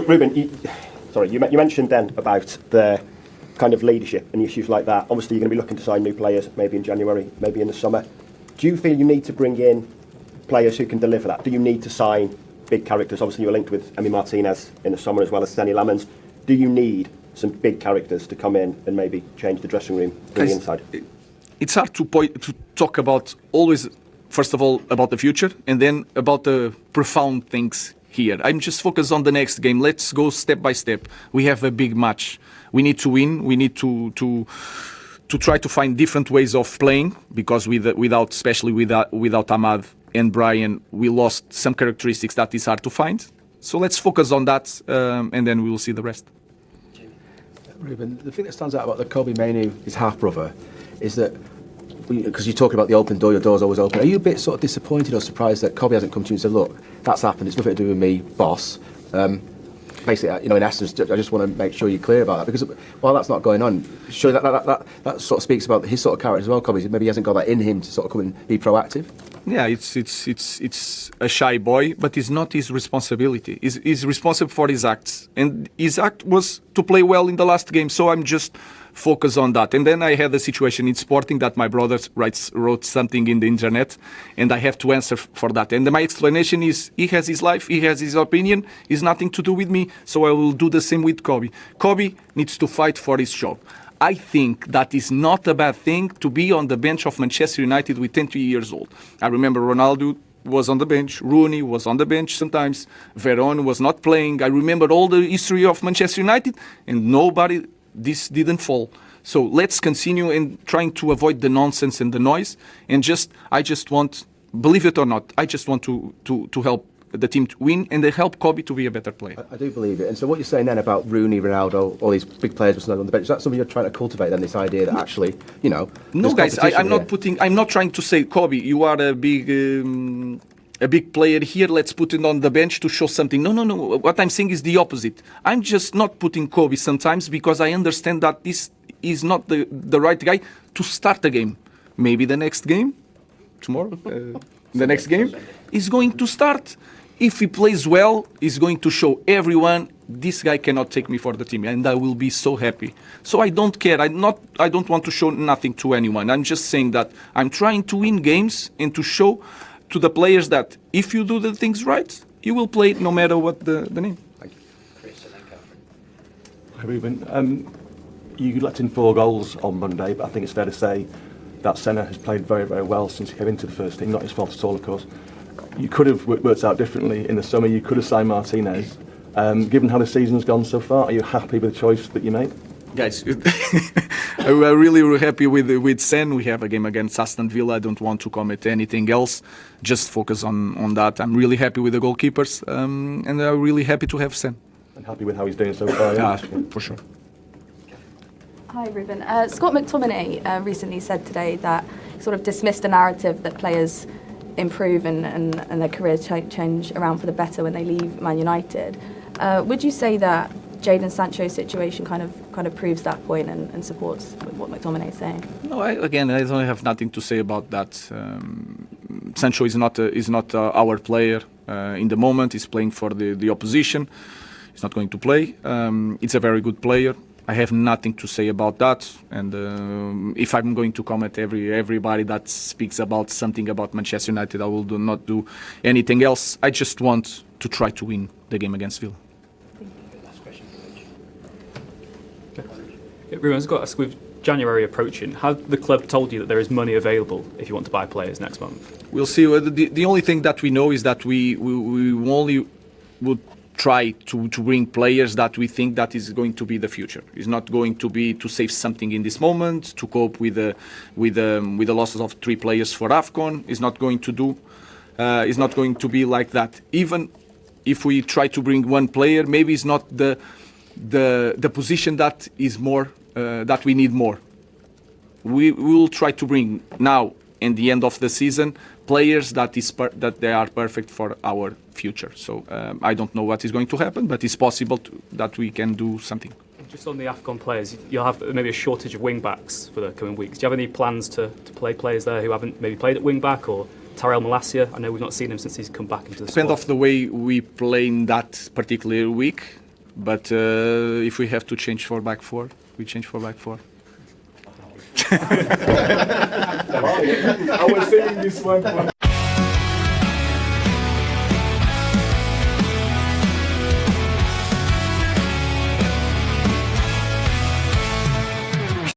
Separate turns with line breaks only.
Ruben, you mentioned then about the kind of leadership and issues like that. Obviously, you're going to be looking to sign new players, maybe in January, maybe in the summer. Do you feel you need to bring in players who can deliver that? Do you need to sign big characters? Obviously, you're linked with Emi Martinez in the summer as well as Senny Lamens. Do you need some big characters to come in and maybe change the dressing room from the inside?
It's hard to talk about always, first of all, about the future and then about the profound things here. I'm just focused on the next game. Let's go step by step. We have a big match. We need to win. We need to try to find different ways of playing because especially without Ahmad and Brian, we lost some characteristics that is hard to find. So let's focus on that and then we will see the rest.
Ruben, the thing that stands out about the Kobbie Mainoo, his half-brother, is that, because you talk about the open door, your door's always open, are you a bit sort of disappointed or surprised that Kobbie hasn't come to you and said, look, that's happened, it's nothing to do with me, boss? Basically, in essence, I just want to make sure you're clear about that, because while that's not going on, surely that sort of speaks about his sort of character as well, Kobbie. Maybe he hasn't got that in him to sort of come and be proactive.
Yeah, it's a shy boy, but it's not his responsibility. He's responsible for his acts, and his act was to play well in the last game. So I'm just focused on that. And then I had a situation in Sporting that my brother wrote something in the internet, and I have to answer for that. And my explanation is, he has his life, he has his opinion, it's nothing to do with me. So I will do the same with Kobbie. Kobbie needs to fight for his job. I think that is not a bad thing to be on the bench of Manchester United with 20 years old. I remember Ronaldo was on the bench, Rooney was on the bench sometimes, Veron was not playing. I remember all the history of Manchester United, and this didn't fall. So let's continue in trying to avoid the nonsense and the noise, and I just want, believe it or not, I just want to help the team to win and they help Kobbie to be a better player.
I do believe it. And so what you're saying then about Rooney, Ronaldo, all these big players on the bench, is that something you're trying to cultivate then, this idea that actually,
No guys, I'm not trying to say, Kobbie, you are a big player here, let's put it on the bench to show something. No. What I'm saying is the opposite. I'm just not putting Kobbie sometimes because I understand that this is not the right guy to start the game. Maybe the next game, tomorrow, the next game, is going to start. If he plays well, he's going to show everyone, this guy cannot take me for the team, and I will be so happy. So I don't care. I don't want to show nothing to anyone. I'm just saying that I'm trying to win games and to show to the players that if you do the things right, you will play no matter what the name.
Thank you. Chris and then Catherine.
Hi Ruben. You let in 4 goals on Monday, but I think it's fair to say that Senna has played very, very well since he came into the first team. Not his fault at all, of course. You could have worked out differently in the summer. You could have signed Martinez. Given how the season's gone so far, are you happy with the choice that you made?
Guys, we're really happy with Sen. We have a game against Aston Villa. I don't want to comment anything else. Just focus on that. I'm really happy with the goalkeepers, and I'm really happy to have Sen.
And happy with how he's doing so far? Yeah,
for sure.
Hi, Ruben. Scott McTominay recently said today that he sort of dismissed the narrative that players improve and their careers change around for the better when they leave Man United. Would you say that Jadon Sancho's situation kind of proves that point and supports what McTominay is saying? No,
I don't have nothing to say about that. Sancho is not our player in the moment. He's playing for the opposition. He's not going to play. It's a very good player. I have nothing to say about that, and if I'm going to comment everybody that speaks about something about Manchester United, I will not do anything else. I just want to try to win the game against Villa.
Last question.
Everyone's got to ask, with January approaching, have the club told you that there is money available if you want to buy players next month?
We'll see. The only thing that we know is that we only would try to bring players that we think that is going to be the future. It's not going to be to save something in this moment, to cope with the losses of 3 players for AFCON. It's not going to do. It's not going to be like that. Even if we try to bring one player, maybe it's not the position that is more that we need more. We will try to bring now in the end of the season players that they are perfect for our future. So I don't know what is going to happen, but it's possible that we can do something.
Just on the AFCON players, you'll have maybe a shortage of wing backs for the coming weeks. Do you have any plans to play players there who haven't maybe played at wing back, or Tyrell Malacia? I know we've not seen him since he's come back into the
Depend
squad.
of the way we play in that particular week. But if we have to change for back four, we change for back four.
I was saying this one.